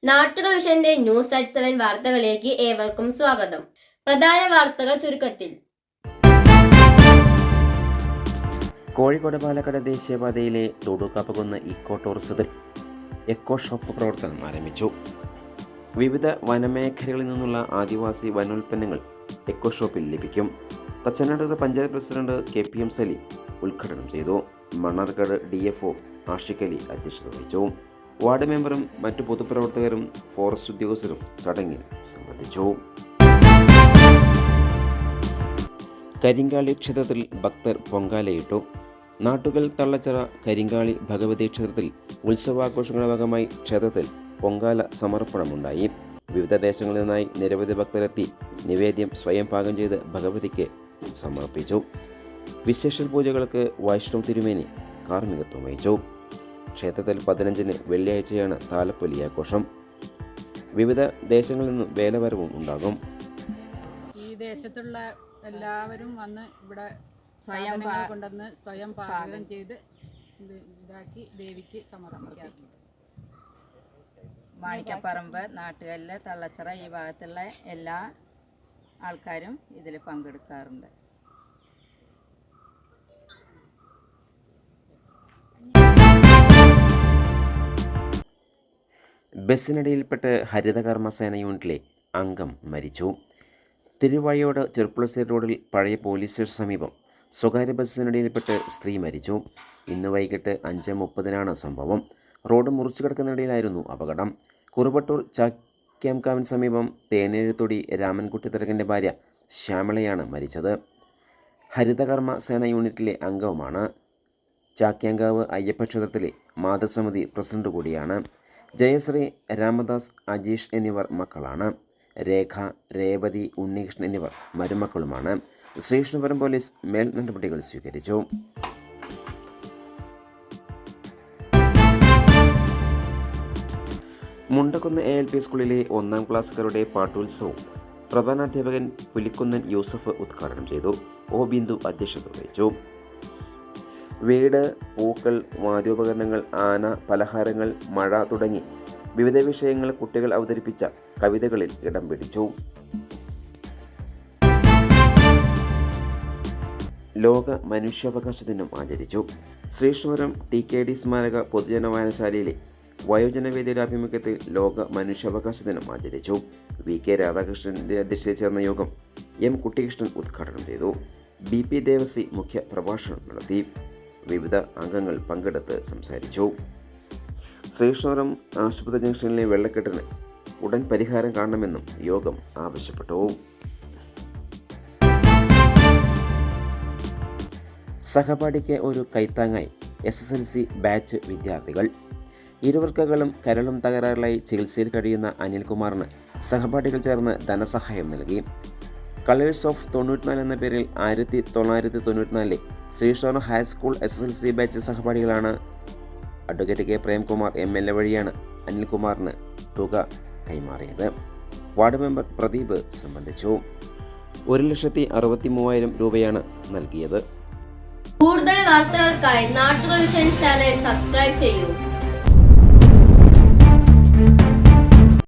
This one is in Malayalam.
നാട്ടുക വിഷന്റെ ന്യൂസ് അറ്റ് 7 വാർത്തകളിലേക്ക് ഏവർക്കും സ്വാഗതം. പ്രധാന വാർത്തകൾ ചുരുക്കത്തിൽ. കോഴിക്കോട് പാലക്കാട് ദേശീയപാതയിലെ തൊടുകാപ്പകുന്ന് ഇക്കോ ടൂറിസത്തിൽ എക്കോ ഷോപ്പ് പ്രവർത്തനം ആരംഭിച്ചു. വിവിധ വനമേഖലകളിൽ നിന്നുള്ള ആദിവാസി വനോൽപ്പന്നങ്ങൾ എക്കോ ഷോപ്പിൽ ലഭിക്കും. തച്ചനാട് പഞ്ചായത്ത് പ്രസിഡന്റ് KPM സലീം ഉദ്ഘാടനം ചെയ്തു. മണ്ണാർക്കാട് DFO ആഷിഖ് അലി അധ്യക്ഷത വഹിച്ചു. വാർഡ് മെമ്പറും മറ്റു പൊതുപ്രവർത്തകരും ഫോറസ്റ്റ് ഉദ്യോഗസ്ഥരും ചടങ്ങിൽ സംബന്ധിച്ചു. കരിങ്കാളി ക്ഷേത്രത്തിൽ ഭക്തർ പൊങ്കാലയിട്ടു. നാട്ടുകൽ തള്ളച്ചിറ കരിങ്കാളി ഭഗവതി ക്ഷേത്രത്തിൽ ഉത്സവാഘോഷങ്ങളുടെ ഭാഗമായി ക്ഷേത്രത്തിൽ പൊങ്കാല സമർപ്പണമുണ്ടായി. വിവിധ ദേശങ്ങളിൽ നിന്നായി നിരവധി ഭക്തരെത്തി നിവേദ്യം സ്വയം പാകം ചെയ്ത് ഭഗവതിക്ക് സമർപ്പിച്ചു. വിശേഷ പൂജകൾക്ക് വൈഷ്ണവ് തിരുമേനി കാർമ്മികത്വം വഹിച്ചു. ക്ഷേത്രത്തിൽ 15-ന് വെള്ളിയാഴ്ചയാണ് താലപ്പൊലി ആഘോഷം. വിവിധ ദേശങ്ങളിൽ നിന്നും വേലവരവും ഉണ്ടാകും. ഈ ദേശത്തുള്ള എല്ലാവരും വന്ന് ഇവിടെ സ്വയം കൊണ്ടുവന്ന് സ്വയം പാചകം ചെയ്ത് ഇതാക്കി ദേവിക്ക് സമർപ്പിക്കാറുണ്ട്. മാണിക്കപ്പറമ്പ്, നാട്ടുകല്ല്, തള്ളച്ചിറ ഈ ഭാഗത്തുള്ള എല്ലാ ആൾക്കാരും ഇതിൽ പങ്കെടുക്കാറുണ്ട്. ബസ്സിനിടയിൽപ്പെട്ട് ഹരിതകർമ്മസേന യൂണിറ്റിലെ അംഗം മരിച്ചു. തിരുവാഴിയോട് ചെറുപ്പുളശ്ശേരി റോഡിൽ പഴയ പോലീസ് സ്റ്റേഷന് സമീപം സ്വകാര്യ ബസ്സിനിടയിൽപ്പെട്ട് സ്ത്രീ മരിച്ചു. ഇന്ന് വൈകിട്ട് 5:30-നാണ് സംഭവം. റോഡ് മുറിച്ചു കിടക്കുന്നിടയിലായിരുന്നു അപകടം. കുറുവട്ടൂർ ചാക്യാംകാവിന് സമീപം തേനേഴുത്തൊടി രാമൻകുട്ടി തിലകൻ്റെ ഭാര്യ ശ്യാമളയാണ് മരിച്ചത്. ഹരിതകർമ്മ സേന യൂണിറ്റിലെ അംഗവുമാണ്. ചാക്യാങ്കാവ് അയ്യപ്പക്ഷേത്രത്തിലെ മാതൃസമിതി പ്രസിഡന്റ് കൂടിയാണ്. ജയശ്രീ, രാമദാസ്, അജീഷ് എന്നിവർ മക്കളാണ്. രേഖ, രേവതി, ഉണ്ണികൃഷ്ണൻ എന്നിവർ മരുമക്കളുമാണ്. ശ്രീകൃഷ്ണപുരം പോലീസ് മേൽ നടപടികൾ സ്വീകരിച്ചു. മുണ്ടക്കുന്ന് ALP സ്കൂളിലെ 1-ാം ക്ലാസ്സുകാരുടെ പാട്ടോത്സവം പ്രധാനാധ്യാപകൻ പുലിക്കുന്നൻ യൂസഫ് ഉദ്ഘാടനം ചെയ്തു. ബിന്ദു അധ്യക്ഷത വഹിച്ചു. വീട്, പൂക്കൾ, വാദ്യോപകരണങ്ങൾ, ആന, പലഹാരങ്ങൾ, മഴ തുടങ്ങി വിവിധ വിഷയങ്ങൾ കുട്ടികൾ അവതരിപ്പിച്ച കവിതകളിൽ ഇടം പിടിച്ചു. ലോക മനുഷ്യാവകാശ ദിനം ആചരിച്ചു. ശ്രീകൃഷ്ണപുരം TKD സ്മാരക പൊതുജന വായനശാലയിലെ വയോജനവേദിയുടെ ആഭിമുഖ്യത്തിൽ ലോക മനുഷ്യാവകാശ ദിനം ആചരിച്ചു. VK രാധാകൃഷ്ണന്റെ അധ്യക്ഷതയിൽ ചേർന്ന യോഗം M കുട്ടികൃഷ്ണൻ ഉദ്ഘാടനം ചെയ്തു. BP ദേവസി മുഖ്യ പ്രഭാഷണം നടത്തി. വിവിധ അംഗങ്ങൾ പങ്കെടുത്ത് സംസാരിച്ചു. ശ്രീകൃഷ്ണപുരം ആശുപത്രി ജംഗ്ഷനിലെ വെള്ളക്കെട്ടിന് ഉടൻ പരിഹാരം കാണണമെന്നും യോഗം ആവശ്യപ്പെട്ടു. സഹപാഠിക്ക് ഒരു കൈത്താങ്ങായി SSLC ബാച്ച് വിദ്യാർത്ഥികൾ. ഇരുവർക്കകളും കരളും തകരാറിലായി ചികിത്സയിൽ കഴിയുന്ന അനിൽകുമാറിന് സഹപാഠികൾ ചേർന്ന് ധനസഹായം നൽകി. കളേഴ്സ് ഓഫ് 94 എന്ന പേരിൽ 1994 ശ്രീകൃഷ്ണപുരം ഹൈസ്കൂൾ SSLC ബാച്ച് സഹപാഠികളാണ്. അഡ്വക്കേറ്റ് K പ്രേംകുമാർ MLA വഴിയാണ് അനിൽകുമാറിന് തുക കൈമാറിയത്. വാർഡ് മെമ്പർ പ്രദീപ് സംബന്ധിച്ചു. 1,63,000 രൂപയാണ് നൽകിയത്. കൂടുതൽ വാർത്തകൾക്കായി നാട്ടുക വിഷൻ ചാനൽ സബ്സ്ക്രൈബ് ചെയ്യൂ.